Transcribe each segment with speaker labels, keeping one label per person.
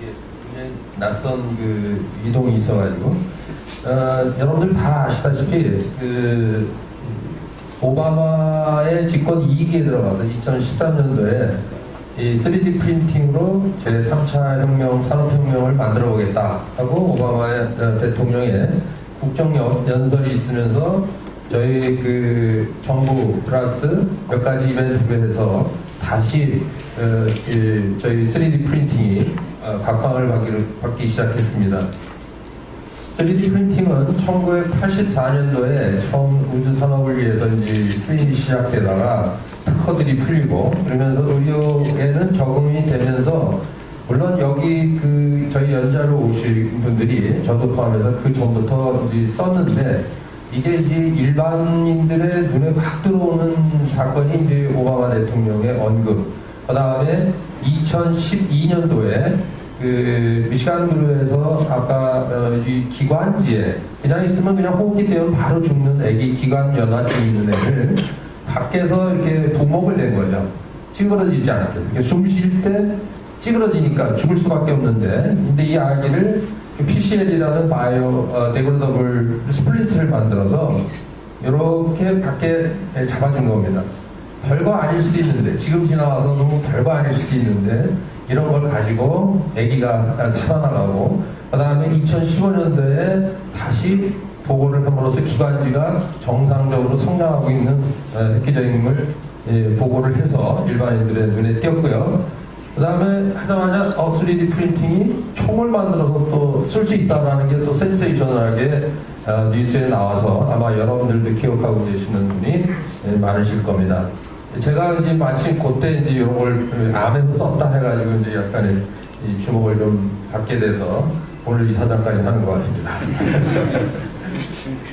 Speaker 1: 굉장히 낯선 그 이동이 있어가지고 여러분들 다 아시다시피 그 오바마의 집권 2기에 들어가서 2013년도에 이 3D 프린팅으로 제3차 혁명, 산업혁명을 만들어 보겠다 하고 오바마 대통령의 국정연설이 있으면서 저희 그 정부 플러스 몇 가지 이벤트를 해서 다시 저희 3D 프린팅이 각광을 받기 시작했습니다. 3D 프린팅은 1984년도에 처음 우주 산업을 위해서 이제 쓰임이 시작되다가 특허들이 풀리고 그러면서 의료에는 적응이 되면서 물론 여기 그 저희 연자로 오신 분들이 저도 포함해서 그 전부터 이제 썼는데 이게 이제 일반인들의 눈에 확 들어오는 사건이 이제 오바마 대통령의 언급. 그 다음에 2012년도에 그 미시간주에서 아까 이 기관지에 그냥 있으면 그냥 호흡기 때문에 바로 죽는 애기 기관 연화증 있는 애를 밖에서 이렇게 부목을 낸 거죠. 찌그러지지 않게. 숨 쉴 때 찌그러지니까 죽을 수밖에 없는데, 근데 이 아기를 PCL이라는 바이오 데그로더블 스플린트를 만들어서 이렇게 밖에 잡아준 겁니다. 별거 아닐 수 있는데, 지금 지나와서 너무 별거 아닐 수도 있는데 이런 걸 가지고 아기가 살아나가고, 그 다음에 2015년도에 다시 보고를 함으로써 기관지가 정상적으로 성장하고 있는 획기적임을 보고를 해서 일반인들의 눈에 띄었고요. 그 다음에 하자마자 3D 프린팅이 총을 만들어서 또 쓸 수 있다는 게 또 센세이셔널하게 뉴스에 나와서 아마 여러분들도 기억하고 계시는 분이 많으실 겁니다. 제가 이제 마침 그때 이제 이런 걸 암에서 썼다 해가지고 이제 약간의 이 주목을 좀 받게 돼서 오늘 이 사장까지 하는 것 같습니다.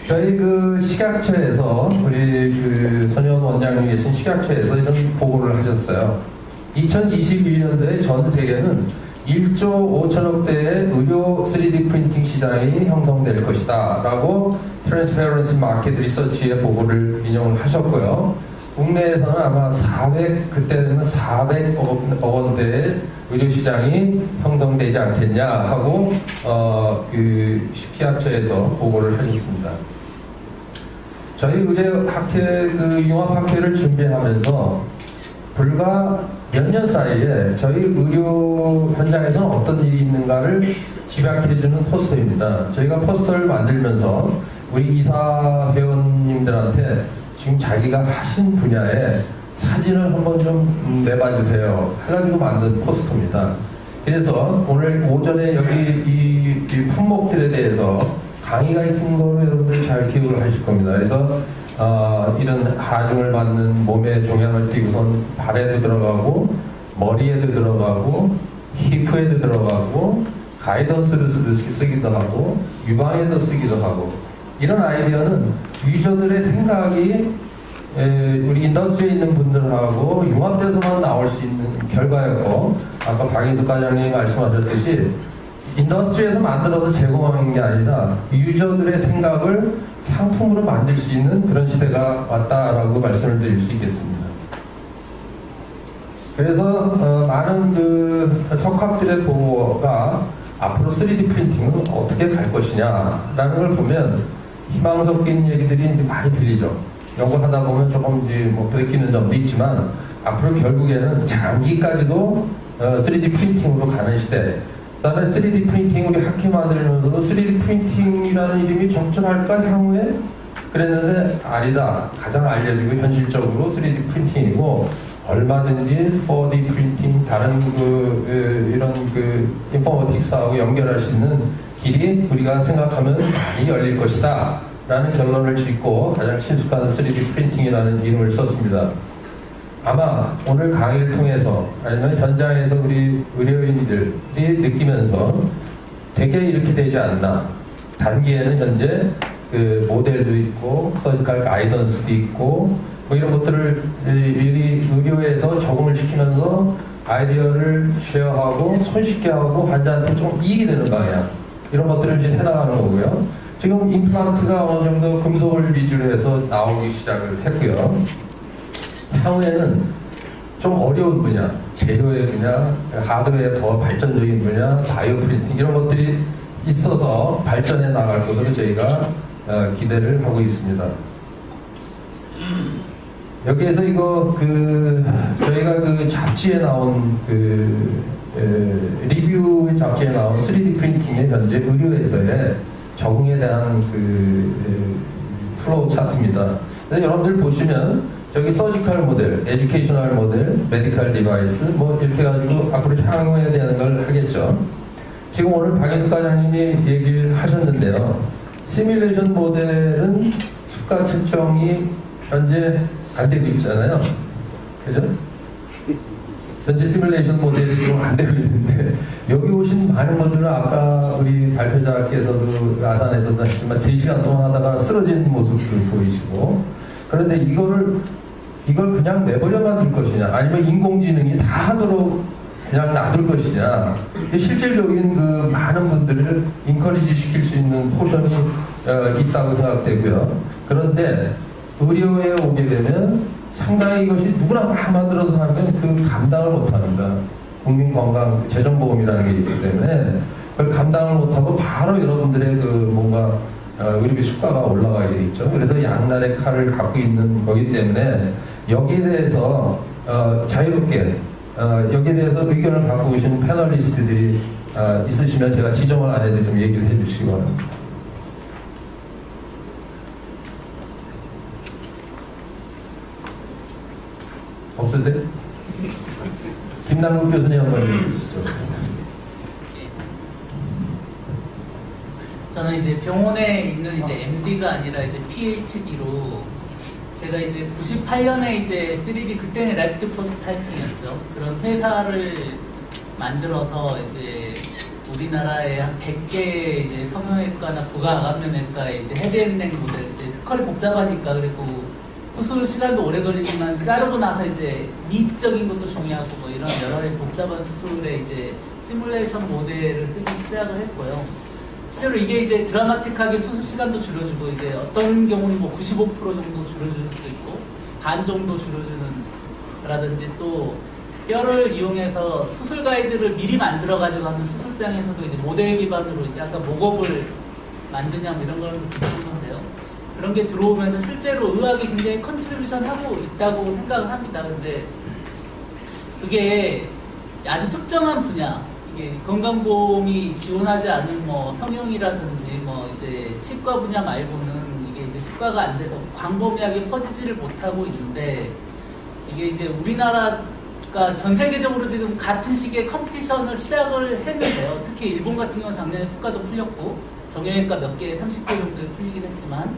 Speaker 1: 저희 그 식약처에서 우리 그 선현 원장님 계신 식약처에서 이런 보고를 하셨어요. 2021년도에 전 세계는 1조 5천억 대의 의료 3D 프린팅 시장이 형성될 것이다 라고 트랜스페런시 마켓 리서치의 보고를 인용을 하셨고요. 국내에서는 아마 그때는 400억 원대의 의료 시장이 형성되지 않겠냐 하고 그 식약처에서 보고를 하셨습니다. 저희 의료학회 그 융합학회를 준비하면서 불과 몇 년 사이에 저희 의료 현장에서는 어떤 일이 있는가를 집약해주는 포스터입니다. 저희가 포스터를 만들면서 우리 이사 회원님들한테 지금 자기가 하신 분야에 사진을 한번 좀 내봐주세요 해가지고 만든 포스터입니다. 그래서 오늘 오전에 여기 이 품목들에 대해서 강의가 있는 거로 여러분들 잘 기억을 하실 겁니다. 그래서 이런 하중을 맞는 몸에 종양을 띄고선 발에도 들어가고 머리에도 들어가고 히프에도 들어가고 가이던스를 쓰기도 하고 유방에도 쓰기도 하고, 이런 아이디어는 유저들의 생각이 우리 인더스트리에 있는 분들하고 융합돼서만 나올 수 있는 결과였고, 아까 박인숙 과장님이 말씀하셨듯이 인더스트리에서 만들어서 제공하는 게 아니라 유저들의 생각을 상품으로 만들 수 있는 그런 시대가 왔다라고 말씀을 드릴 수 있겠습니다. 그래서 많은 그 석학들의 보고가 앞으로 3D 프린팅은 어떻게 갈 것이냐라는 걸 보면 희망 섞인 얘기들이 이제 많이 들리죠. 연구하다 보면 조금 이제 뭐 베끼는 점도 있지만 앞으로 결국에는 장기까지도 3D 프린팅으로 가는 시대. 그 다음에 3D 프린팅 우리 학회 만들면서도 3D 프린팅이라는 이름이 적절할까 향후에 그랬는데 아니다. 가장 알려지고 현실적으로 3D 프린팅이고 얼마든지 4D 프린팅 다른 이런 인포머틱스하고 연결할 수 있는 길이 우리가 생각하면 많이 열릴 것이다 라는 결론을 짓고 가장 친숙한 3D 프린팅이라는 이름을 썼습니다. 아마 오늘 강의를 통해서 아니면 현장에서 우리 의료인들이 느끼면서 되게 이렇게 되지 않나. 단기에는 현재 그 모델도 있고 서지컬 가이던스도 있고 뭐 이런 것들을 의료에서 적응을 시키면서 아이디어를 쉐어하고 손쉽게 하고 환자한테 좀 이익이 되는 방향, 이런 것들을 이제 해나가는 거고요. 지금 임플란트가 어느 정도 금속을 위주로 해서 나오기 시작을 했고요. 향후에는 좀 어려운 분야, 재료의 분야, 하드웨어 더 발전적인 분야, 바이오 프린팅 이런 것들이 있어서 발전해 나갈 것으로 저희가 기대를 하고 있습니다. 여기에서 이거 저희가 그 잡지에 나온 리뷰 잡지에 나온 3D 프린팅의 현재 의료에서의 적응에 대한 플로우 차트입니다. 여러분들 보시면 저기 서지컬 모델, 에듀케이셔널 모델, 메디컬 디바이스 뭐 이렇게 가지고 앞으로 향후해야 되는 걸 하겠죠. 지금 오늘 박인숙 과장님이 얘기를 하셨는데요. 시뮬레이션 모델은 수가 측정이 현재 안 되고 있잖아요. 그죠? 현재 시뮬레이션 모델이 좀 안 되고 있는데 여기 오신 많은 분들은 아까 우리 발표자께서도 아산에서도 했지만 3시간 동안 하다가 쓰러진 모습들 보이시고 그런데 이걸 그냥 내버려만 둘 것이냐 아니면 인공지능이 다 하도록 그냥 놔둘 것이냐 실질적인 많은 분들을 인커리지 시킬 수 있는 포션이 있다고 생각되고요. 그런데 의료에 오게 되면 상당히 이것이 누구나 막 만들어서 하면 감당을 못합니다. 국민건강 재정보험이라는 게 있기 때문에 그걸 감당을 못하고 바로 여러분들의 뭔가 의료비 수가가 올라가게 돼 있죠. 그래서 양날의 칼을 갖고 있는 거기 때문에 여기에 대해서 자유롭게 여기에 대해서 의견을 갖고 오신 패널리스트들이 있으시면 제가 지정을 안 해도 좀 얘기를 해주시기 바랍니다. 없으세요? 김남국 교수님 한번 해주시죠.
Speaker 2: 저는 이제 병원에 있는 이제 MD가 아니라 이제 PhD로 제가 이제 98년에 이제 3D 그때는 래피드 프로토타이핑이었죠. 그런 회사를 만들어서 이제 우리나라에 한 100개 이제 성형외과나 부가암면외과에 이제 헤드앤넥 모델 이제 스컬이 복잡하니까 그리고 수술 시간도 오래 걸리지만 자르고 나서 이제 미적인 것도 중요하고 뭐 이런 여러 가지 복잡한 수술에 이제 시뮬레이션 모델을 쓰기 시작을 했고요. 실제로 이게 이제 드라마틱하게 수술 시간도 줄여주고 이제 어떤 경우는 뭐 95% 정도 줄여줄 수도 있고 반 정도 줄여주는 라든지 또 뼈를 이용해서 수술 가이드를 미리 만들어 가지고 하면 수술장에서도 이제 모델 기반으로 이제 아까 목업을 만드냐 뭐 이런 걸 비슷한데요. 그런 게 들어오면서 실제로 의학이 굉장히 컨트리뷰션 하고 있다고 생각을 합니다. 근데 그게 아주 특정한 분야, 이게 건강보험이 지원하지 않은 뭐 성형이라든지 뭐 이제 치과 분야 말고는 이게 이제 수가가 안 돼서 광범위하게 퍼지지를 못하고 있는데 이게 이제 우리나라가 전 세계적으로 지금 같은 시기에 컴피티션을 시작을 했는데요. 특히 일본 같은 경우는 작년에 수가도 풀렸고 정형외과 몇 개 30개 정도 풀리긴 했지만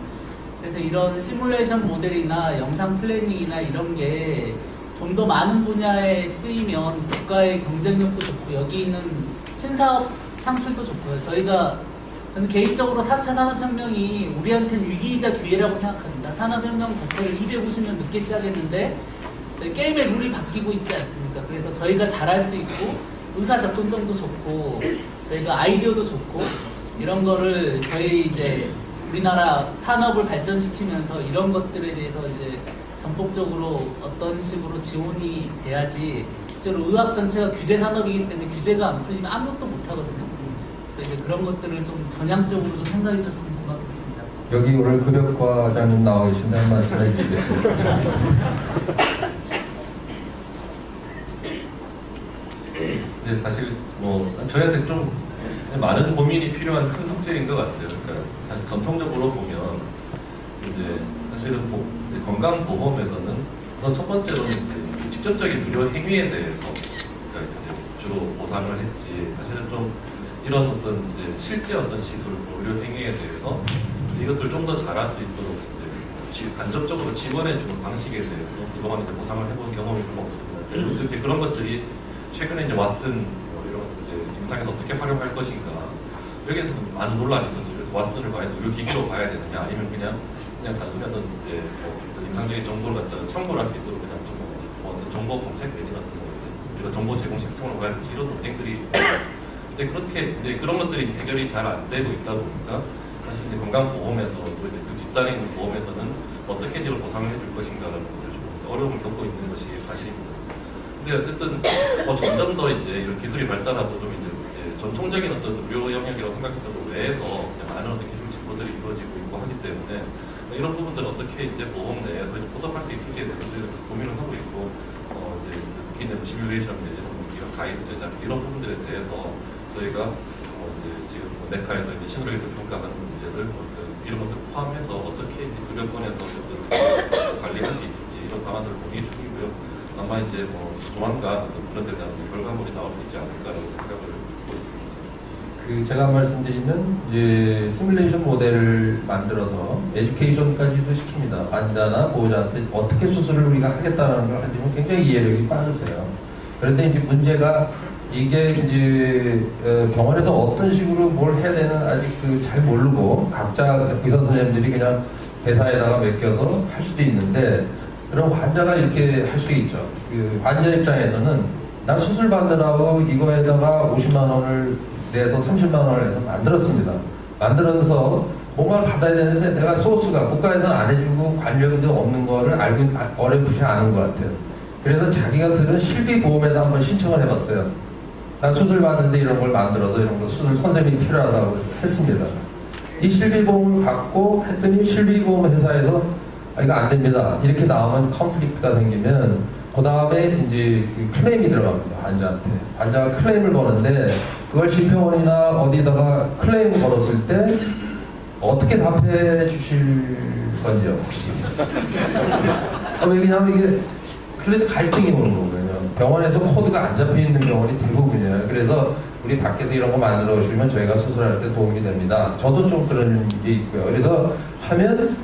Speaker 2: 그래서 이런 시뮬레이션 모델이나 영상 플래닝이나 이런 게 좀 더 많은 분야에 쓰이면 국가의 경쟁력도 좋고 여기 있는 신사업 창출도 좋고요. 저는 개인적으로 4차 산업혁명이 우리한테는 위기이자 기회라고 생각합니다. 산업혁명 자체를 250년 늦게 시작했는데 저희 게임의 룰이 바뀌고 있지 않습니까? 그래서 저희가 잘할 수 있고 의사 접근성도 좋고 저희가 아이디어도 좋고 이런 거를 저희 이제 우리나라 산업을 발전시키면서 이런 것들에 대해서 이제 전폭적으로 어떤 식으로 지원이 돼야지 실제로 의학 전체가 규제 산업이기 때문에 규제가 안 풀리면 아무것도 못 하거든요. 그래서 이제 그런 것들을 좀 전향적으로 좀 생각해 줬으면 고맙겠습니다.
Speaker 1: 여기 오늘 급여과장님 나와 계신데 한 말씀 해주시겠습니까?
Speaker 3: 이제 사실 뭐 저희한테 좀 많은 고민이 필요한 큰 숙제인 것 같아요. 그러니까 사실 전통적으로 보면 이제 사실은 이제 건강보험에서는 우선 첫 번째로는 이제 직접적인 의료 행위에 대해서 그러니까 이제 주로 보상을 했지. 사실은 좀 이런 어떤 이제 실제 어떤 시술, 의료 행위에 대해서 이것들 좀 더 잘할 수 있도록 이제 간접적으로 지원해주는 방식에 대해서 그동안 이제 보상을 해본 경험이 별로 없습니다. 그런 것들이 최근에 이제 왓슨 이런 이제 임상에서 어떻게 활용할 것인가 여기에서 많은 논란이 있었죠. 그래서 왓슨을 과연 의료기기로 봐야 되느냐 아니면 그냥 단순히 어떤 이제 어떤 임상적인 정보를 갖다가 참고를 할 수 있도록 그냥 좀 어떤 정보 검색 매니 같은 거 이런 정보 제공 시스템으로 봐야 되는지 이런 논쟁들이 근데 그렇게 이제 그런 것들이 해결이 잘 안 되고 있다 보니까 사실 이제 건강보험에서 또 이제 그 뒷단에 있는 보험에서는 어떻게 이걸 보상을 해줄 것인가라는 것들 좀 어려움을 겪고 있는 것이 사실입니다. 근데 어쨌든 점점 더 이제 이런 기술이 발달하고 좀 이제 전통적인 어떤 의료 영역이라고 생각했던 것 외에서 많은 어떤 기술 진보들이 이루어지고 있고 하기 때문에 이런 부분들을 어떻게 이제 보험 내에서 이제 보석할 수 있을지에 대해서 고민을 하고 있고 이제 특히 이제 시뮬레이션 내지는 이런 가이드 제작 이런 부분들에 대해서 저희가 이제 지금 네카에서 이제 신뢰기술 평가하는 문제들 이런 것들 포함해서 어떻게 이제 급여권에서 관리할 수 있을지 이런 방안들을 고민 중이고요. 아마 이제 조만간 그런 데 대한 결과물이 나올 수 있지 않을까라고 생각을 하고 있습니다.
Speaker 1: 제가 말씀드리면 이제 시뮬레이션 모델을 만들어서 에듀케이션까지도 시킵니다. 환자나 보호자한테 어떻게 수술을 우리가 하겠다는 걸 해주면 굉장히 이해력이 빠르세요. 그런데 이제 문제가 이게 이제 병원에서 어떤 식으로 뭘 해야 되는 아직 잘 모르고 각자 의사 선생님들이 그냥 회사에다가 맡겨서 할 수도 있는데 그럼 환자가 이렇게 할 수 있죠. 환자 입장에서는 나 수술 받느라고 이거에다가 50만 원을 내서 30만 원을 내서 만들었습니다. 만들어서 뭔가를 받아야 되는데 내가 소스가 국가에서는 안 해주고 관료도 없는 거를 알고 어렴풋이 아는 것 같아요. 그래서 자기가 들은 실비보험에다 한번 신청을 해봤어요. 나 수술 받는데 이런 걸 만들어서 이런 거 수술 선생님이 필요하다고 했습니다. 이 실비보험을 받고 했더니 실비보험 회사에서 이거 안 됩니다. 이렇게 나오면 컨플릭트가 생기면 그 다음에 이제 클레임이 들어갑니다. 환자한테. 환자가 클레임을 거는데 그걸 심평원이나 어디다가 클레임을 걸었을 때 어떻게 답해 주실 건지요, 혹시? 왜냐하면 이게 그래서 갈등이 오는 거거든요. 병원에서 코드가 안 잡혀 있는 병원이 대부분이에요. 그래서 우리 닥께서 이런 거 만들어 주시면 저희가 수술할 때 도움이 됩니다. 저도 좀 그런 게 있고요. 그래서 하면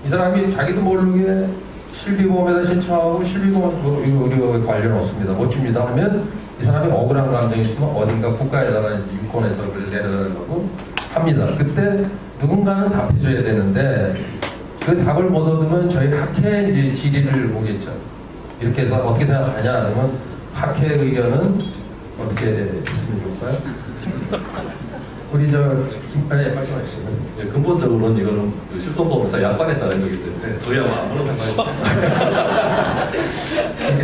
Speaker 1: 이 사람이 자기도 모르게 실비보험에다 신청하고 실비보험 이거 의료 관련 없습니다. 못 줍니다 하면 이 사람이 억울한 감정이 있으면 어딘가 국가에다가 유권해서 그걸 내려달라고 합니다. 그때 누군가는 답해줘야 되는데 그 답을 못 얻으면 저희 학회 이제 질의를 보겠죠. 이렇게 해서 어떻게 생각하냐 그러면 학회 의견은 어떻게 했으면 좋을까요? 우리 말씀하시죠.
Speaker 3: 네, 근본적으로는 이거는 실손보험사 약관에 따른 거기 때문에 저희하고 아무런 상관이 없습니다.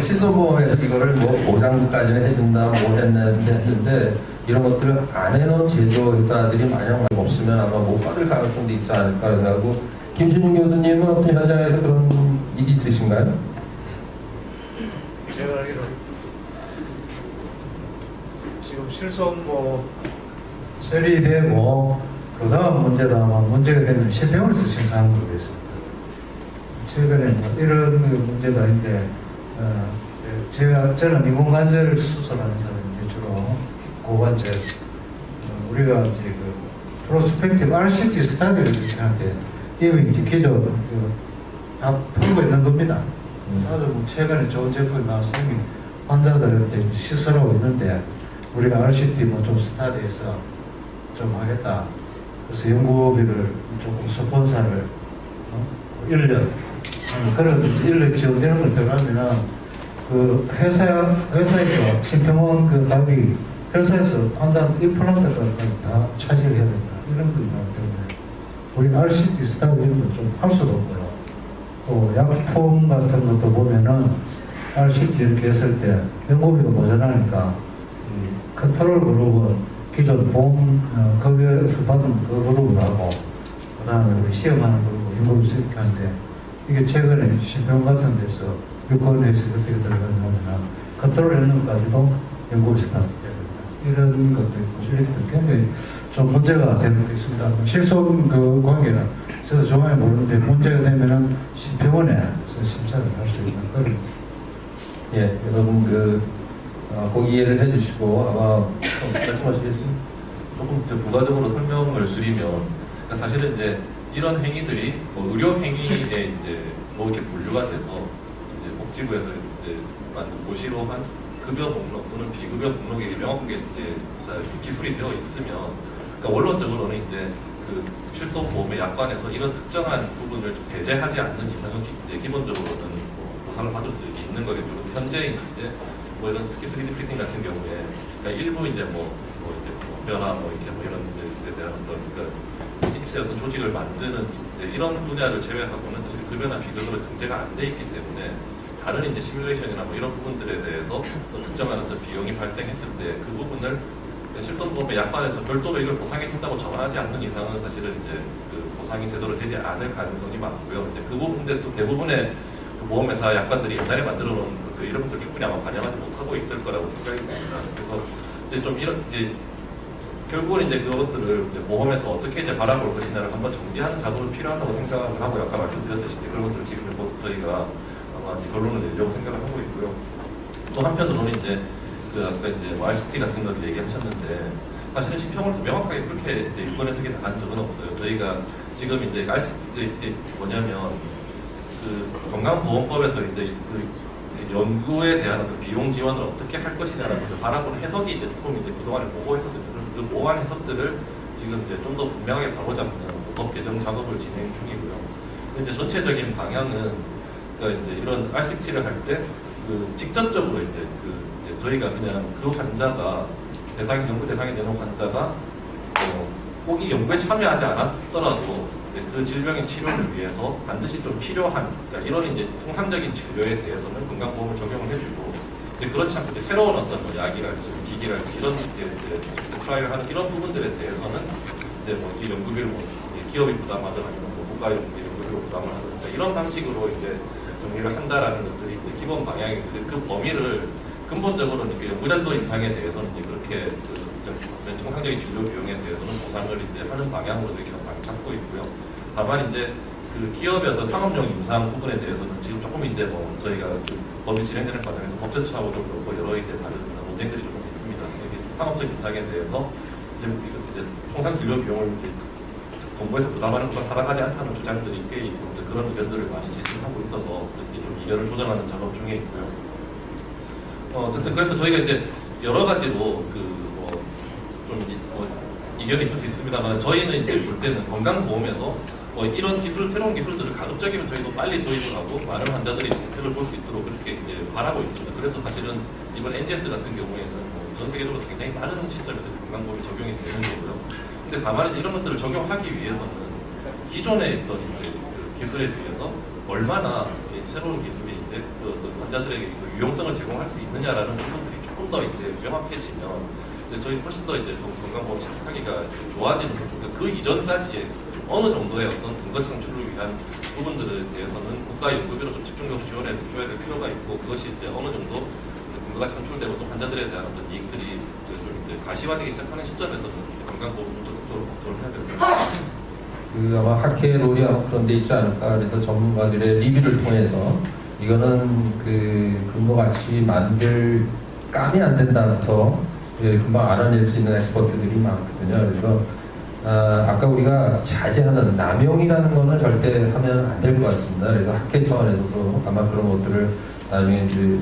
Speaker 1: 실손보험에서 이거를 보장까지는 해준다, 했는데 이런 것들을 안 해놓은 제조회사들이 만약 없으면 아마 못 받을 가능성도 있지 않을까 생각하고 김준윤 교수님은 어떤 현장에서 그런 일이 있으신가요?
Speaker 4: 제가 알기로 지금 실손보험 처리되고 그 다음 문제도 아마 문제가 되면 실병원에서 심사하는 걸로 있습니다. 최근에 이런 문제도 아닌데 저는 인공관절 수술하는 사람인데 주로 고관절 우리가 이제 프로스펙티브 RCT 스타디를 이렇게 하는데 이미 이제 기존 다 풀고 있는 겁니다. 아주 최근에 좋은 제품이 나와서 이미 환자들한테 시술하고 있는데 우리가 RCT 좀 스타디에서 좀 하겠다. 그래서 연구비를 조금 스폰서를 1년 그런 1년 지원되는 걸 들어가면은 그 회사에서 심평원 답이 회사에서 환자 임플란트까지 다 차지를 해야 된다. 이런 거 있기 때문에 우리 RCT 스타디 이런 건 좀 할 수도 없고요. 또 약품 같은 것도 보면은 RCT 이렇게 했을 때 연구비가 모자라니까 컨트롤 그룹은 기존 보험 급여에서 받은 그 그룹을 하고 그 다음에 우리 시험하는 그룹을 연구를 이렇게 하는데 이게 최근에 심평 같은 데서 유권에서 어떻게 들어가냐면 컨트롤 하는 것까지도 연구비에서 다 이런 것도 있고 굉장히 좀 문제가 되는 게 있습니다. 실손 관계는 저도 정확히 모르는데 문제가 되면은 심평원에서 심사를 할 수 있는 그런.
Speaker 1: 예, 여러분 꼭 이해를 해주시고 아마 말씀하시겠습니다.
Speaker 3: 조금 부가적으로 설명을 드리면 그러니까 사실은 이제 이런 행위들이 의료 행위에 이제 이렇게 분류가 돼서 이제 복지부에서 이제 만든 고시로 한 급여 목록 또는 비급여 목록이 명확하게 이제 기술이 되어 있으면 그러니까 원론적으로는 이제 실손보험의 약관에서 이런 특정한 부분을 배제하지 않는 이상은 이제 기본적으로는 보상을 받을 수 있는 거겠죠. 현재 이제 이런 특히 3D 프린팅 같은 경우에 그러니까 일부 이제 변화 이렇게 이런 데 대한 어떤 인체 어떤 조직을 만드는 이런 분야를 제외하고는 사실 급여나 비급여로 등재가 안 돼 있기 때문에 다른 이제 시뮬레이션이나 뭐 이런 부분들에 대해서 또 특정한 어떤 비용이 발생했을 때 그 부분을 실손보험의 약관에서 별도로 이걸 보상해 준다고 정하지 않는 이상은 사실은 이제 그 보상이 제대로 되지 않을 가능성이 많고요. 이제 그 부분인데 또 대부분의 그 보험회사 약관들이 옛날에 만들어 놓은 것들 이런 것들 충분히 아마 반영하지 못하고 있을 거라고 생각이 듭니다. 그래서 이제 좀 이런 이제 결국은 이제 그것들을 이제 보험에서 어떻게 이제 바라볼 것이냐를 한번 정비하는 작업이 필요하다고 생각을 하고 아까 말씀드렸듯이 이제 그런 것들을 지금 곧 저희가 아마 이제 결론을 내려고 생각을 하고 있고요. 또 한편으로는 이제 그 아까 이제 RCT 같은 걸 얘기하셨는데 사실은 심평으로서 명확하게 그렇게 이제 일본 해석이 나간 적은 없어요. 저희가 지금 이제 RCT 뭐냐면 그 건강보험법에서 이제 그 연구에 대한 어떤 비용 지원을 어떻게 할 것이냐라는 것을 바라보는 해석이 이제 조금 이제 그동안에 모호했었습니다. 그래서 그 모호한 해석들을 지금 이제 좀 더 분명하게 바로잡는 법 개정 작업을 진행 중이고요. 근데 이제 전체적인 방향은 그러니까 이제 이런 RCT를 할 때 그 직접적으로 이제 이제 저희가 그냥 그 환자가 연구 대상이 되는 환자가 꼭 이 연구에 참여하지 않았더라도 그 질병의 치료를 위해서 반드시 좀 필요한 그러니까 이런 이제 통상적인 치료에 대해서는 건강보험을 적용을 해주고 이제 그렇지 않고 이제 새로운 어떤 뭐 약이랄지 기기랄지 이런 이제 트라이를 하는 이런 부분들에 대해서는 이제 뭐 이 연구비를 뭐 기업이 부담하든 아니면 뭐 국가 연구비로 부담을 하든 그러니까 이런 방식으로 이제 정리를 한다라는 것들이 이제 기본 방향인데 그 범위를 근본적으로는 이렇게 연구잔도 임상에 대해서는 이제 그렇게 통상적인 진료 비용에 대해서는 보상을 이제 하는 방향으로 이렇게 잡고 있고요. 다만 이제 그 기업의 어떤 상업용 임상 부분에 대해서는 지금 조금 이제 뭐 저희가 그 법이 진행되는 과정에서 법제처하고도 그렇고 여러 이제 다른 논쟁들이 조금 있습니다. 여기 상업적 임상에 대해서 이제 통상 진료 비용을 이제 정부에서 부담하는 것과 살아가지 않다는 주장들이 꽤 있고 그런 의견들을 많이 제시하고 있어서 이렇게 좀 이견을 조정하는 작업 중에 있고요. 어쨌든 그래서 저희가 이제 여러 가지로 이견이 있을 수 있습니다만 저희는 이제 볼 때는 건강보험에서 이런 새로운 기술들을 가급적이면 저희도 빨리 도입을 하고 많은 환자들이 혜택을 볼 수 있도록 그렇게 이제 바라고 있습니다. 그래서 사실은 이번 NGS 같은 경우에는 전 세계적으로 굉장히 많은 시점에서 건강보험이 적용이 되는 거고요. 근데 다만 이제 이런 것들을 적용하기 위해서는 기존에 있던 이제 그 기술에 비해서 얼마나 새로운 기술이 이제 그 어떤 환자들에게 그 유용성을 제공할 수 있느냐라는 부분들이 조금 더 이제 명확해지면 이제 저희 훨씬 더 이제 건강보험 채택하기가 좋아지는 거죠. 그러니까 그 이전까지의 어느 정도의 어떤 근거 창출을 위한 부분들에 대해서는 국가 연구비로 좀 집중적으로 지원해 줘야 될 필요가 있고 그것이 이제 어느 정도 근거가 창출되고 또 환자들에 대한 어떤 이익들이 좀 이제 가시화되기 시작하는 시점에서는 건강보험을 적극적으로 검토를 해야 됩니다.
Speaker 1: 그 아마 학회 롤이 아마 그런 데 있지 않을까 그래서 전문가들의 리뷰를 통해서 이거는 그 근거같이 만들 감이 안 된다부터 금방 알아낼 수 있는 엑스퍼트들이 많거든요. 그래서 아까 우리가 자제하는 남용이라는 거는 절대 하면 안 될 것 같습니다. 그래서 학회 차원에서도 아마 그런 것들을 나중에 이제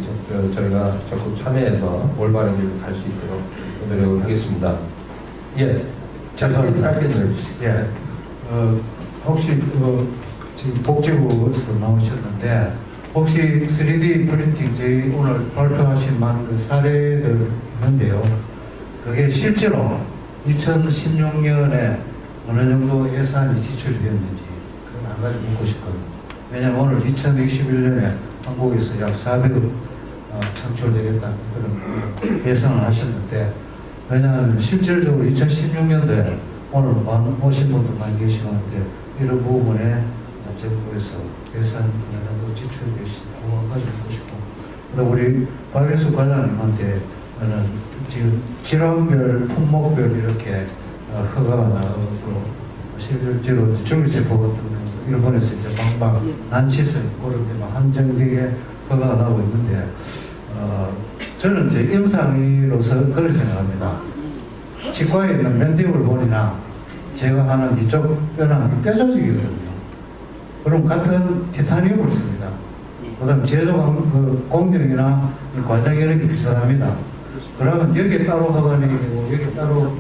Speaker 1: 저희가 적극 참여해서 올바른 길로 갈 수 있도록 노력을 하겠습니다. 예,
Speaker 4: 죄송합니다. 예, 혹시 지금 복지부에서 나오셨는데 혹시 3D 프린팅 저희 오늘 발표하신 많은 그 사례들 있는데요. 그게 실제로 2016년에 어느 정도 예산이 지출이 되었는지 그건 한 가지 묻고 싶거든요. 왜냐하면 오늘 2021년에 한국에서 약 400억 창출되겠다는 그런 예상을 하셨는데 왜냐하면 실질적으로 2016년도에 오늘 오신 분도 많이 계시는데 이런 부분에 정부에서 예산 어느 정도 지출이 되시고 한 가지 묻고 싶고 그리고 우리 박예수 과장님한테 지금 질환별, 품목별 이렇게 허가가 나오고 실제로 줄기세포 같은 경우 일본에서 이제 방방 난치성 그런데 막 한정되게 허가가 나오고 있는데 저는 이제 임상의로서 그렇게 생각합니다. 치과에 있는 맨디블 본이나 제가 하는 이쪽 뼈는 뼈 조직이거든요. 그럼 같은 티타늄을 씁니다. 그 다음 제조 공정이나 과정 이렇게 비슷합니다. 그러면 여기에 따로 허가를 내고 여기에 따로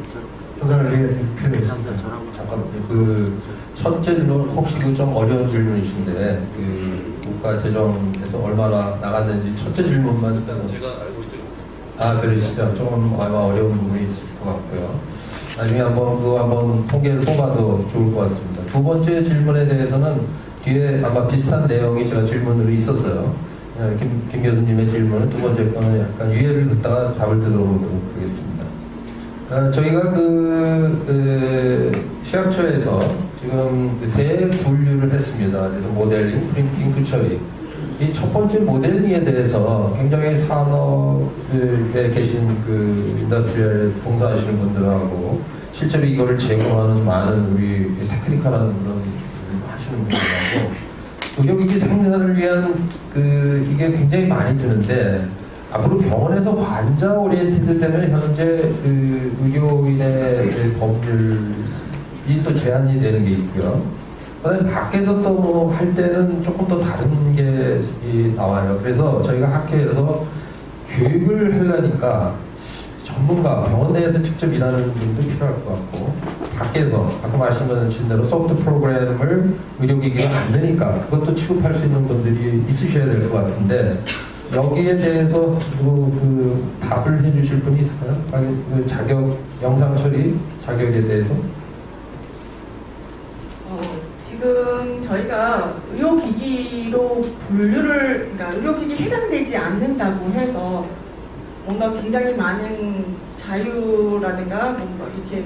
Speaker 4: 허가를 내야 될 필요가 있습니다.
Speaker 1: 잠깐만요. 그 첫째 질문 혹시 그 좀 어려운 질문이신데 그 국가 재정에서 얼마나 나갔는지 첫째 질문만
Speaker 3: 일단 제가 알고 있지 못해요.
Speaker 1: 그러시죠. 조금 아마 어려운 부분이 있을 것 같고요. 나중에 한번 통계를 뽑아도 좋을 것 같습니다. 두 번째 질문에 대해서는 뒤에 아마 비슷한 내용이 제가 질문으로 있었어요. 김 교수님의 질문은 두 번째 거는 약간 유예를 듣다가 답을 들어보도록 하겠습니다. 저희가 시각처에서 지금 세 분류를 했습니다. 그래서 모델링, 프린팅, 퓨처링. 이 첫 번째 모델링에 대해서 굉장히 산업에 계신 그 인더스트리얼에 봉사하시는 분들하고 실제로 이거를 제공하는 많은 우리 테크니컬한 그런 하시는 분들하고 의료기기 생산을 위한 이게 굉장히 많이 드는데 앞으로 병원에서 환자 오리엔티드 때문에 현재 의료인의 법률이 또 제한이 되는 게 있고요. 그다음에 밖에서 또 뭐 할 때는 조금 더 다른 게 나와요. 그래서 저희가 학회에서 교육을 하려니까 전문가, 병원 내에서 직접 일하는 분도 필요할 것 같고 밖에서 아까 말씀하신 대로 소프트 프로그램을 의료기기가 만드니까 그것도 취급할 수 있는 분들이 있으셔야 될 것 같은데 여기에 대해서 그 답을 해주실 분이 있을까요? 그 자격, 영상 처리 자격에 대해서?
Speaker 5: 지금 저희가 의료기기로 그러니까 의료기기 해당되지 않는다고 해서 뭔가 굉장히 많은 자유라든가 뭔가 이렇게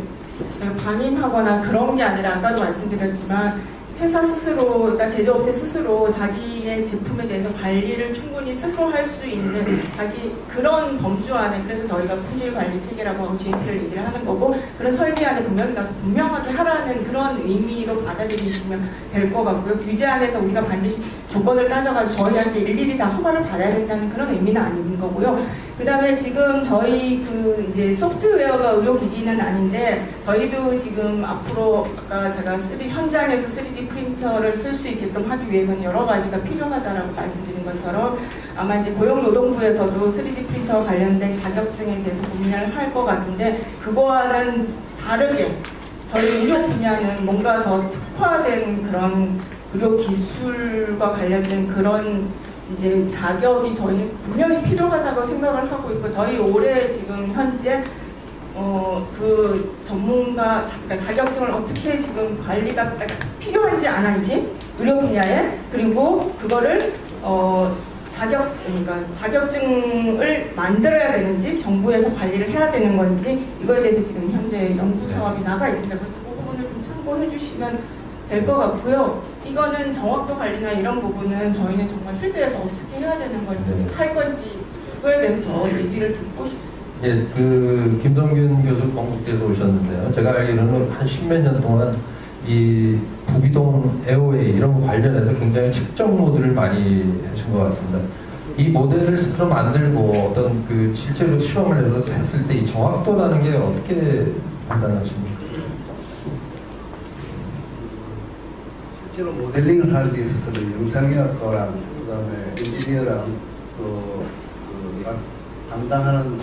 Speaker 5: 방임하거나 그런 게 아니라 아까도 말씀드렸지만 회사 스스로, 그러니까 제조업체 스스로 자기의 제품에 대해서 관리를 충분히 스스로 할 수 있는 자기 그런 범주 안에 그래서 저희가 품질 관리 체계라고 하고 GMP를 얘기를 하는 거고 그런 설비 안에 분명히 가서 분명하게 하라는 그런 의미로 받아들이시면 될 것 같고요. 규제 안에서 우리가 반드시 조건을 따져가지고 저희한테 일일이 다 허가를 받아야 된다는 그런 의미는 아닌 거고요. 그 다음에 지금 저희 이제 소프트웨어가 의료기기는 아닌데 저희도 지금 앞으로 아까 제가 현장에서 3D 프린터를 쓸 수 있게끔 하기 위해서는 여러 가지가 필요하다라고 말씀드린 것처럼 아마 이제 고용노동부에서도 3D 프린터 관련된 자격증에 대해서 고민을 할 것 같은데 그거와는 다르게 저희 의료 분야는 뭔가 더 특화된 그런 의료 기술과 관련된 그런 이제 자격이 저희는 분명히 필요하다고 생각을 하고 있고 저희 올해 지금 현재 그 전문가 그러니까 자격증을 어떻게 지금 관리가 필요한지 안 한지 의료 분야에 그리고 그거를 그러니까 자격증을 만들어야 되는지 정부에서 관리를 해야 되는 건지 이거에 대해서 지금 현재 연구 사업이 나가 있습니다. 그래서 그 부분을 좀 참고해 주시면 될 것 같고요. 이거는 정확도 관리나 이런 부분은 저희는 정말 필드에서 어떻게 해야 되는 건지 할 건지 그거에 대해서 더 얘기를 듣고 싶습니다.
Speaker 1: 예, 김성균 교수 건국대에서 오셨는데요. 제가 알기로는 한 십몇 년 동안 이 부기동 에어웨이 이런 거 관련해서 굉장히 측정 모델을 많이 하신 것 같습니다. 이 모델을 스스로 만들고 어떤 실제로 시험을 해서 했을 때 이 정확도라는 게 어떻게 판단하십니까?
Speaker 6: 실제로 모델링을 하는 데 있어서는 영상의학과랑 그다음에 엔지니어랑 또 담당하는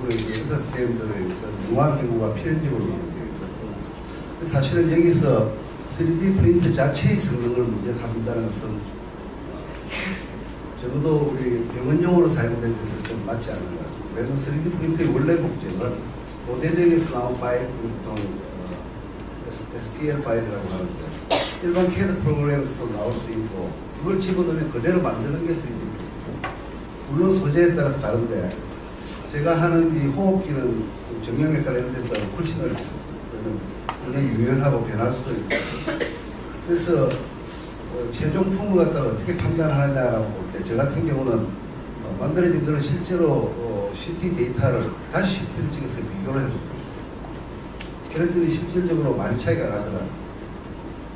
Speaker 6: 우리 의사 선생님들의 융합 연구가 필연적으로 있는데 사실은 여기서 3D 프린트 자체의 성능을 문제 삼는다는 것은 적어도 우리 병원용으로 사용된 데서 좀 맞지 않는 것 같습니다. 왜냐하면 3D 프린트의 원래 목적은 모델링에서 나온 파일, 보통 STL 파일이라고 하는데 일반 CAD 프로그램에서도 나올 수 있고 그걸 집어넣으면 그대로 만드는 게 3D 프린트. 물론 소재에 따라서 다른데 제가 하는 이 호흡기는 정형외과 관련된다고 훨씬 어렵습니다. 굉장히 유연하고 변할 수도 있고 그래서 최종품을 갖다가 어떻게 판단하느냐라고 볼 때 저 같은 경우는 만들어진 거는 실제로 CT 데이터를 다시 CT를 찍어서 비교를 해보고 있어요. 그랬더니 실질적으로 많이 차이가 나더라고요.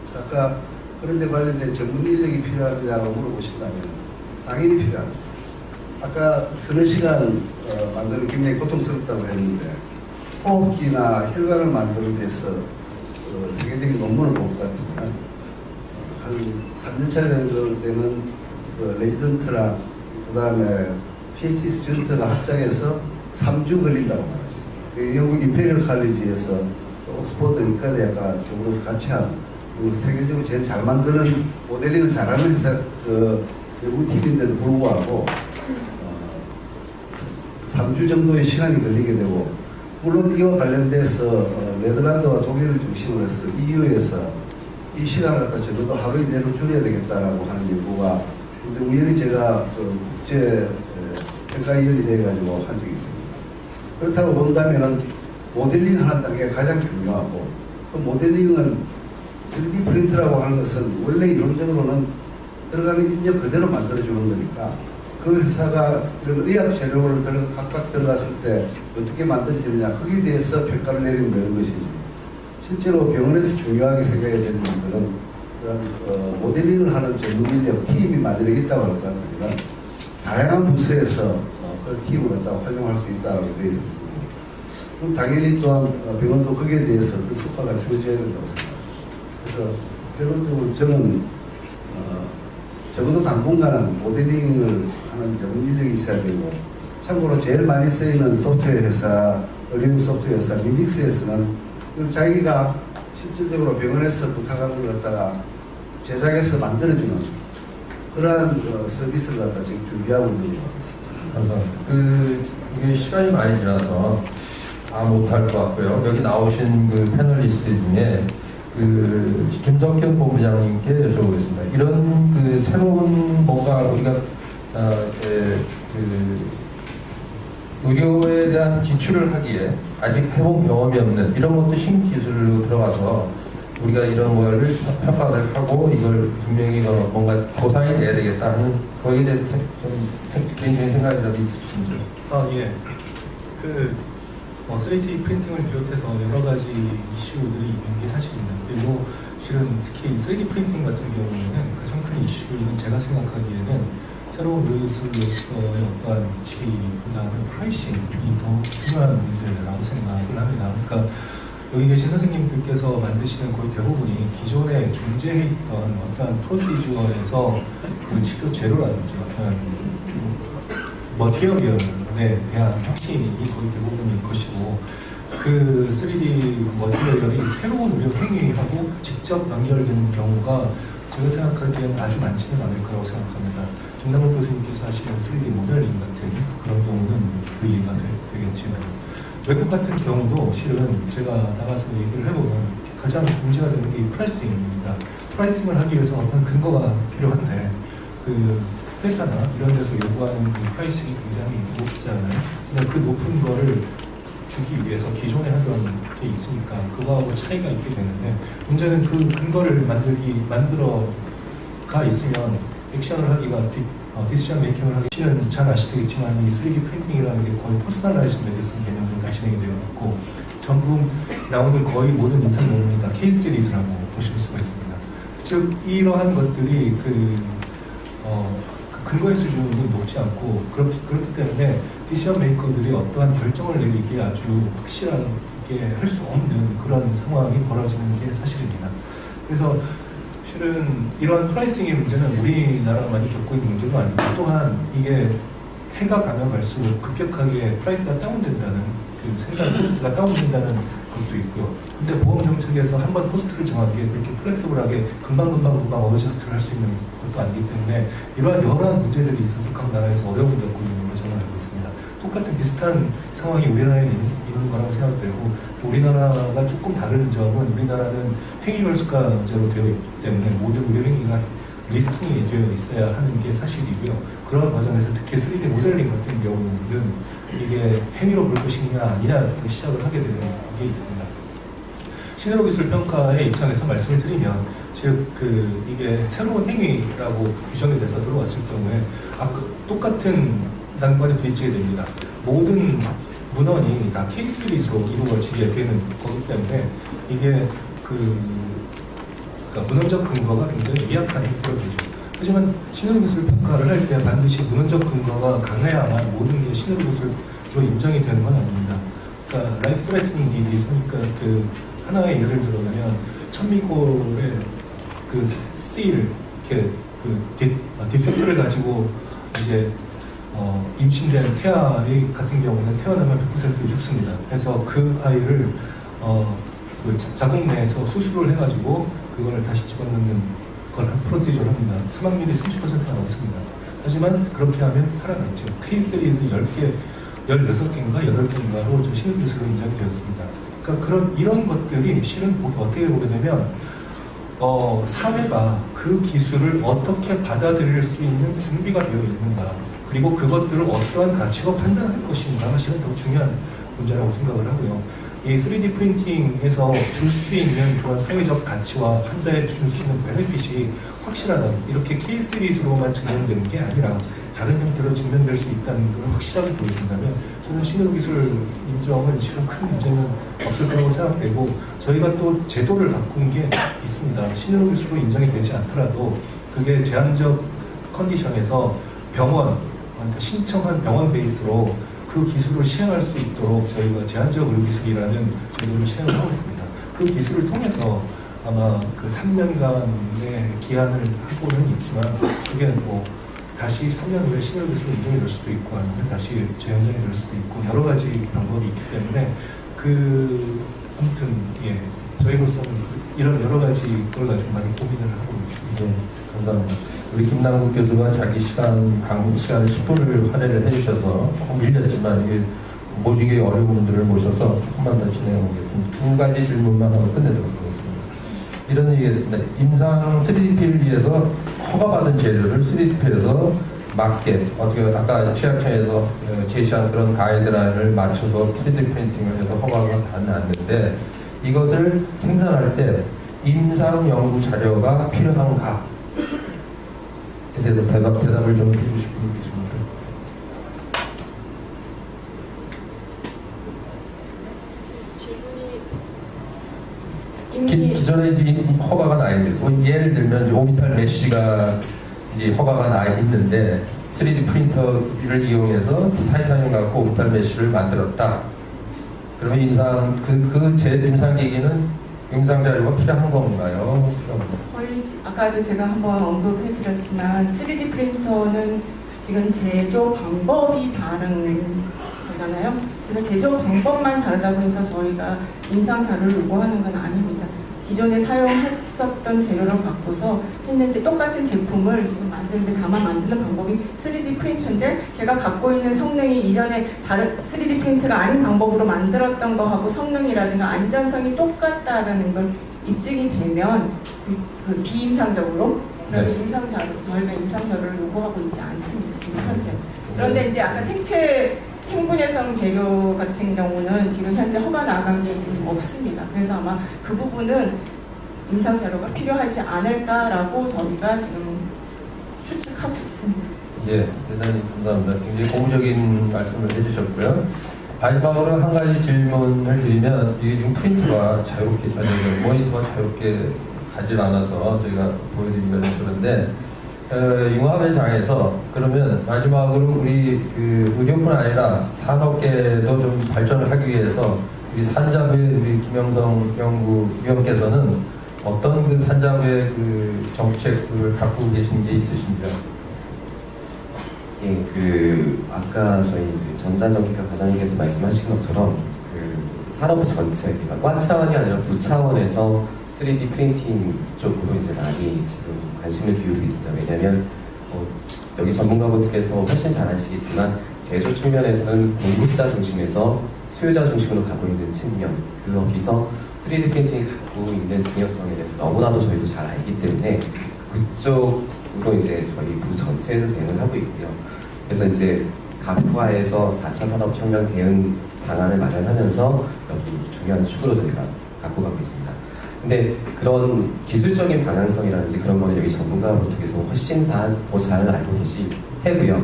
Speaker 6: 그래서 아까 그런 데 관련된 전문 인력이 필요하냐고 물어보신다면 당연히 필요합니다. 아까 서너 시간 만드는 굉장히 고통스럽다고 했는데 호흡기나 혈관을 만드는 데서 세계적인 논문을 볼 것 같으면 한 3년차 되는 레지던트랑 그 다음에 PhD 스튜던트가 합작해서 3주 걸린다고 말했어요. 영국 임페리얼 칼리지에서 옥스퍼드 의과대학과 더불어서 같이 한 세계적으로 제일 잘 만드는 모델링을 잘하는 회사 연구팀인데도 불구하고 3주 정도의 시간이 걸리게 되고 물론 이와 관련돼서 네덜란드와 독일을 중심으로 해서 EU에서 이 시간을 갖다 적어도 하루 이내로 줄여야 되겠다라고 하는 연구가 근데 우연히 제가 그 국제 평가위원이 돼가지고 한 적이 있습니다. 그렇다고 본다면은 모델링 하는 단계가 가장 중요하고, 그 모델링은 3D 프린터라고 하는 것은 원래 이론적으로는 들어가는 인력 그대로 만들어주는 거니까, 그 회사가 이런 의학 재료를 각각 들어갔을 때 어떻게 만들어지느냐, 거기에 대해서 평가를 내리면 되는 것이지, 실제로 병원에서 중요하게 생각해야 되는 것들은 그런 모델링을 하는 전문 인력 팀이 만들어야겠다고 할 것 같지만, 다양한 부서에서 그 팀을 갖다가 활용할 수 있다고 되어 있습니다. 그럼 당연히 또한 병원도 거기에 대해서 그 성과가 주어져야 된다고 생각합니다. 그래서 결론적으로 저는 적어도 당분간은 모델링을 하는 전문 인력이 있어야 되고, 참고로 제일 많이 쓰이는 소프트웨어 회사, 의료 소프트웨어 회사, 미닉스에서는 자기가 실질적으로 병원에서 부탁한 걸 갖다가 제작해서 만들어주는 그러한 서비스를 갖다 지금 준비하고 있는 것 같습니다.
Speaker 1: 감사합니다. 이게 시간이 많이 지나서 다 못할 것 같고요. 여기 나오신 그 패널리스트 중에 김석현 본부장님께 여쭤보겠습니다. 이런 그 새로운 뭔가 우리가 의료에 대한 지출을 하기에 아직 해본 경험이 없는 이런 것도 신기술로 들어가서 우리가 이런 거를 평가를 하고 이걸 분명히 뭔가 보상이 돼야 되겠다 하는 거기에 대해서 좀 개인적인 생각이라도 있으신지.
Speaker 7: 예. 3D 프린팅을 비롯해서 여러 가지 이슈들이 있는 게 사실입니다. 그리고 실은 특히 3D 프린팅 같은 경우에는 가장 큰 이슈는 제가 생각하기에는 새로운 기술로서의 어떠한 위치보다는 프라이싱이 더 중요한 문제라고 생각을 합니다. 그러니까 여기 계신 선생님들께서 만드시는 거의 대부분이 기존에 존재했던 어떠한 프로시저에서 그 치료 재료라든지 어떠한 머티리얼에 대한 혁신이 거의 대부분일 것이고, 그 3D 머티리얼이 새로운 의료 행위하고 직접 연결되는 경우가 제가 생각하기에는 아주 많지는 않을 거라고 생각합니다. 김남욱 교수님께서 하시는 3D 모델링 같은 그런 경우는 그 이해가 되겠지만, 외국 같은 경우도 실은 제가 나가서 얘기를 해보면 가장 문제가 되는 게 이 프라이싱입니다. 프라이싱을 하기 위해서 어떤 근거가 필요한데, 그 회사나 이런 데서 요구하는 그 프라이싱이 굉장히 높잖아요. 근데 그 높은 거를 주기 위해서 기존에 하던 게 있으니까 그거하고 차이가 있게 되는데, 문제는 그 근거를 만들어가 있으면 액션을 하기가 디시전 메이킹을 하기 실은 잘 아시겠지만 이 3D 프린팅이라는 게 거의 퍼스널라이즈 메디슨 개념으로 다 진행이 되어 있고, 전부 나오는 거의 모든 임상 논문이 다 케이스 시리즈라고 보실 수가 있습니다. 즉 이러한 것들이 근거의 수준이 높지 않고, 그렇기 때문에 디시전 메이커들이 어떠한 결정을 내리기에 아주 확실하게 할 수 없는 그런 상황이 벌어지는 게 사실입니다. 그래서 실은 이러한 프라이싱의 문제는 우리나라만이 겪고 있는 문제도 아니고, 또한 이게 해가 가면 갈수록 급격하게 프라이스가 다운된다는, 그 생산 코스트가 다운된다는 것도 있고요. 근데 보험 정책에서 한번 코스트를 정하기에 그렇게 플렉서블하게 금방 어저스트를 할 수 있는 것도 아니기 때문에 이러한 여러 문제들이 있어서 각 나라에서 어려움을 겪고 있는 걸로 저는 알고 있습니다. 똑같은 비슷한 상황이 우리나라에 있는 거라고 생각되고, 우리나라가 조금 다른 점은 우리나라는 행위 결수가제로 되어 있기 때문에 모든 의료 행위가 리스팅이 되어 있어야 하는 게 사실이고요. 그런 과정에서 특히 3D 모델링 같은 경우는 이게 행위로 볼 것이냐 아니냐부터 시작을 하게 되는 게 있습니다. 신의로 기술 평가의 입장에서 말씀을 드리면, 즉 이게 새로운 행위라고 규정이 돼서 들어왔을 경우에 똑같은 난관이 부딪히게 됩니다. 모든 문헌이 다 케이스 시리즈로 이루어지게 되는 거기 때문에 이게 그러니까 문헌적 근거가 굉장히 미약한 형태로 되죠. 하지만 신의로 기술 평가를 할 때 반드시 문헌적 근거가 강해야만 모든 게 신의로 기술로 인정이 되는 건 아닙니다. 그러니까 라이프 스레트닝 디지즈, 그러니까 하나의 예를 들어보면 천미골의 실 이렇게 디펙트를 가지고 이제 임신된 태아의 같은 경우는 태어나면 100% 죽습니다. 그래서 그 아이를 자궁 내에서 수술을 해가지고 그걸 다시 집어넣는 걸 한 프로시저를 합니다. 사망률이 30%가 넘습니다. 하지만 그렇게 하면 살아남죠. 케이스 시리즈 10개, 16개인가 8개인가로 저 신의기술로 인정되었습니다. 그러니까 이런 것들이 실은 어떻게 보게 되면 사회가 그 기술을 어떻게 받아들일 수 있는 준비가 되어 있는가, 그리고 그것들을 어떠한 가치로 판단할 것인가가 실은 더 중요한 문제라고 생각을 하고요. 이 3D 프린팅에서 줄 수 있는 그런 사회적 가치와 환자에 줄 수 있는 베네핏이 확실하다, 이렇게 케이스 시리즈로만 증명되는 게 아니라 다른 형태로 증명될 수 있다는 걸 확실하게 보여준다면 저는 신의료기술 인정은 실은 큰 문제는 없을 거라고 생각되고, 저희가 또 제도를 바꾼 게 있습니다. 신의료기술로 인정이 되지 않더라도 그게 제한적 컨디션에서 병원, 그러니까 신청한 병원 베이스로 그 기술을 시행할 수 있도록 저희가 제한적 의료기술이라는 제도를 시행을 하고 있습니다. 그 기술을 통해서 아마 그 3년간의 기한을 하고는 있지만, 그게 뭐 다시 3년 후에 신의료기술로 인정이 될 수도 있고, 아니면 다시 재연장이 될 수도 있고, 여러 가지 방법이 있기 때문에 아무튼 저희로서는 이런 여러 가지 걸 가지고 많이 고민을 하고 있습니다.
Speaker 1: 네, 감사합니다. 우리 김남국 교수가 자기 강의 시간을 10분을 할애를 해주셔서 조금 밀렸지만 이게 모시기 어려운 분들을 모셔서 조금만 더 진행해 보겠습니다. 두 가지 질문만 하고 끝내도록 하겠습니다. 이런 얘기했습니다. 임상 3DP를 위해서 허가받은 재료를 3DP에서 맞게 어떻게 아까 취약청에서 제시한 그런 가이드라인을 맞춰서 3D 프린팅을 해서 허가가 다 났는데, 이것을 생산할 때 임상 연구 자료가 필요한가? 에 대해서 대답을 좀 해주실 분 계십니까? 기존에 이제 허가가 나 있는데, 예를 들면 이제 오미탈 메쉬가 이제 허가가 나 있는데 3D 프린터를 이용해서 타이타늄 갖고 오미탈 메쉬를 만들었다. 그러면 임상 기기는 임상 자료가 필요한 건가요?
Speaker 5: 거의 아까도 제가 한번 언급해드렸지만 3D 프린터는 지금 제조 방법이 다른 거잖아요. 그래서 제조 방법만 다르다고 해서 저희가 임상 자료를 요구하는 건 아닙니다. 기존에 사용했었던 재료를 바꿔서 했는데 똑같은 제품을 지금 만드는데 다만 만드는 방법이 3D 프린터인데 걔가 갖고 있는 성능이 이전에 다른 3D 프린터가 아닌 방법으로 만들었던 거하고 성능이라든가 안전성이 똑같다라는 걸 입증이 되면 그 비임상적으로 그러면 임상 자료, 저희가 임상 자료를 요구하고 있지 않습니다. 지금 현재. 그런데 이제 아까 생분해성 재료 같은 경우는 지금 현재 허가 나간 게 지금 없습니다. 그래서 아마 그 부분은 임상 자료가 필요하지 않을까라고 저희가 지금 추측하고 있습니다.
Speaker 1: 예, 대단히 감사합니다. 굉장히 고무적인 말씀을 해주셨고요. 마지막으로 한 가지 질문을 드리면, 이게 지금 프린터가 자유롭게 모니터가 자유롭게 가지 않아서 저희가 보여드리기가 좀 그런데, 융합의 장에서 그러면 마지막으로 우리 그 의료뿐 아니라 산업계도 좀 발전을 하기 위해서 우리 산자부의 우리 김영성 연구위원께서는 어떤 그 산자부의 그 정책을 갖고 계신 게 있으신지요?
Speaker 8: 예, 아까 저희 이제 전자전기과 과장님께서 말씀하신 것처럼 산업부 전체, 그러니까 과 차원이 아니라 부 차원에서 3D 프린팅 쪽으로 이제 많이 지금 관심을 기울이고 있습니다. 왜냐하면 여기 전문가분들께서 훨씬 잘 아시겠지만 제조 측면에서는 공급자 중심에서 수요자 중심으로 가고 있는 측면, 거기서 3D 프린팅이 갖고 있는 중요성에 대해서 너무나도 저희도 잘 알기 때문에 그쪽으로 이제 저희 부 전체에서 대응을 하고 있고요. 그래서 이제 각과에서 4차 산업혁명 대응 방안을 마련하면서 여기 중요한 축으로 저희가 갖고 가고 있습니다. 근데 그런 기술적인 방향성이라든지 그런 거는 여기 전문가분들께서 훨씬 더 잘 알고 계실 테고요.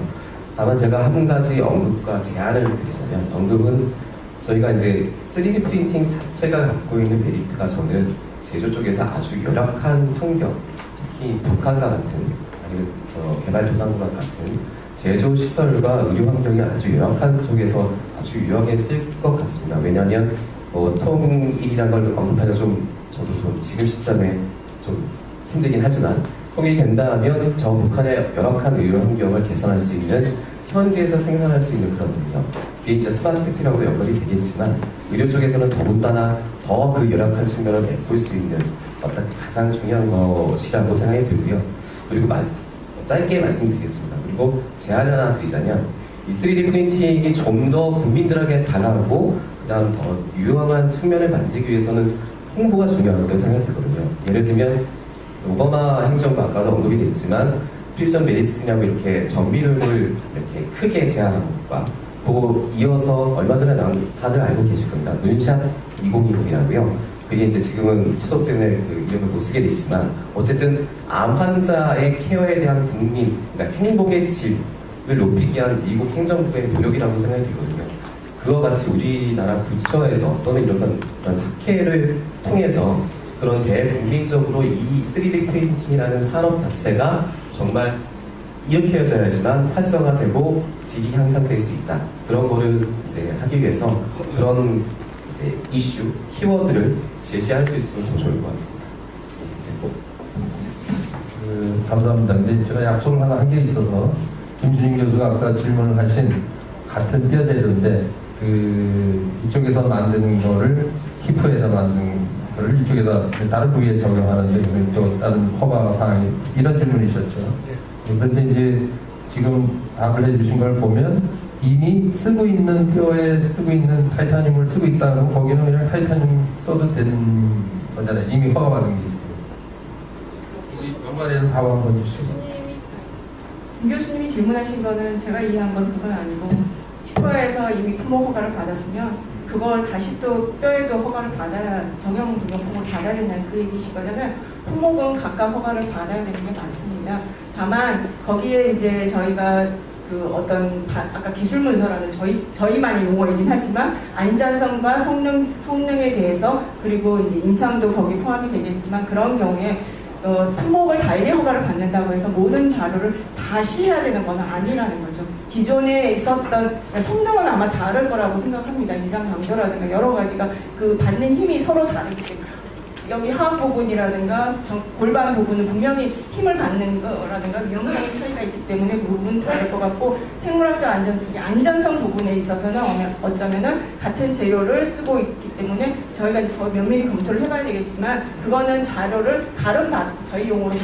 Speaker 8: 다만 제가 한 가지 언급과 제안을 드리자면, 언급은 저희가 이제 3D 프린팅 자체가 갖고 있는 메리트가 저는 제조 쪽에서 아주 열악한 환경, 특히 북한과 같은 아니면 개발도상국과 같은 제조 시설과 의료 환경이 아주 열악한 쪽에서 아주 유용했을 것 같습니다. 왜냐하면 통일이라는 걸 언급하기가 저도 좀 지금 시점에 좀 힘들긴 하지만, 통일이 된다면 저 북한의 열악한 의료 환경을 개선할 수 있는, 현지에서 생산할 수 있는 그런 능력, 이게 이제 스마트 팩토리하고도 연결이 되겠지만 의료 쪽에서는 더군다나 더 그 열악한 측면을 메꿀 수 있는 어떤 가장 중요한 것이라고 생각이 들고요. 그리고 짧게 말씀드리겠습니다. 그리고 제안을 하나 드리자면, 이 3D 프린팅이 좀 더 국민들에게 다가가고 그다음 더 유용한 측면을 만들기 위해서는 홍보가 중요하다고 생각이 들거든요. 예를 들면 오바마 행정부 아까도 언급이 됐지만 프리전 메디슨이라고 이렇게 정밀을 이렇게 크게 제한한 것과 그거 이어서 얼마 전에 나온 다들 알고 계실 겁니다. 문샷 2020이라고요. 그게 이제 지금은 추석 때문에 그 이름을 못 쓰게 돼 있지만 어쨌든 암 환자의 케어에 대한 국민, 그러니까 행복의 질을 높이기 위한 미국 행정부의 노력이라고 생각이 들거든요. 그와 같이 우리나라 부처에서 또는 이런 학회를 통해서 그런 대국민적으로 이 3D 프린팅이라는 산업 자체가 정말 이렇게 해줘야지만 활성화되고 질이 향상될 수 있다. 그런 거를 이제 하기 위해서 그런 이제 이슈, 키워드를 제시할 수 있으면 더 좋을 것 같습니다.
Speaker 1: 감사합니다. 근데 제가 약속을 하나 한 게 있어서 김준인 교수가 아까 질문을 하신 같은 뼈 재료인데 이쪽에서 만드는 거를 히프에다 만든 거를 이쪽에다 다른 부위에 적용하는데 또 다른 허가 사항이 이런 질문이셨죠. 그런데 이제 지금 답을 해주신 걸 보면 이미 쓰고 있는 뼈에 쓰고 있는 타이타늄을 쓰고 있다고 거기는 그냥 타이타늄 써도 되는 거잖아요. 이미 허가받은 게 있어요. 연관해서 답 한번 주시고.
Speaker 5: 김 교수님이 질문하신 거는 제가 이해한 건 그건 아니고 치과에서 이미 품목 허가를 받았으면 그걸 다시 또 뼈에도 허가를 받아야 정형 부분 품목을 받아야 된다는 그 얘기시거든요. 품목은 각각 허가를 받아야 되는 게 맞습니다. 다만 거기에 이제 저희가 그 어떤 아까 기술 문서라는 저희만의 용어이긴 하지만 안전성과 성능에 대해서 그리고 이제 임상도 거기 포함이 되겠지만 그런 경우에 품목을 달리 허가를 받는다고 해서 모든 자료를 다시 해야 되는 건 아니라는 거죠. 기존에 있었던 성능은 아마 다를 거라고 생각합니다. 인장 강도라든가 여러 가지가 그 받는 힘이 서로 다르기 때문에 여기 하악 부분이라든가 골반 부분은 분명히 힘을 받는 거라든가 위험성의 차이가 있기 때문에 그 부분은 다를 것 같고 생물학적 안전성 부분에 있어서는 어쩌면은 같은 재료를 쓰고 있기 때문에 저희가 더 면밀히 검토를 해봐야 되겠지만 그거는 자료를 저희 용어로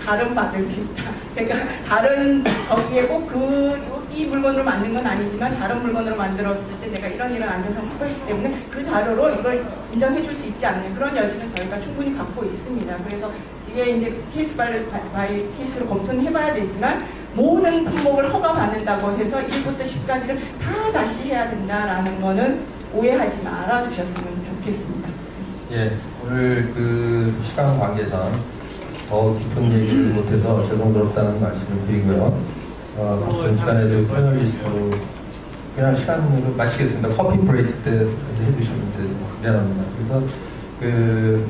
Speaker 5: 가름받을 수 있다. 그러니까 다른 거기에 꼭 이 물건으로 만든 건 아니지만 다른 물건으로 만들었을 때 내가 이런 안전성을 확보했기 때문에 그 자료로 이걸 인정해 줄 수 있지 않는 그런 여지는 저희가 충분히 갖고 있습니다. 그래서 이게 이제 케이스 바이 케이스로 검토는 해봐야 되지만 모든 품목을 허가받는다고 해서 1부터 10까지를 다 다시 해야 된다라는 거는 오해하지 말아주셨으면 좋겠습니다.
Speaker 1: 예, 오늘 그 시간 관계상 더 깊은 얘기를 못해서 죄송스럽다는 말씀을 드리고요. 바쁜 시간에도 패널리스트로 그냥 시간으로 마치겠습니다. 커피 브레이크 때 해주시면 미안합니다. 그래서 여기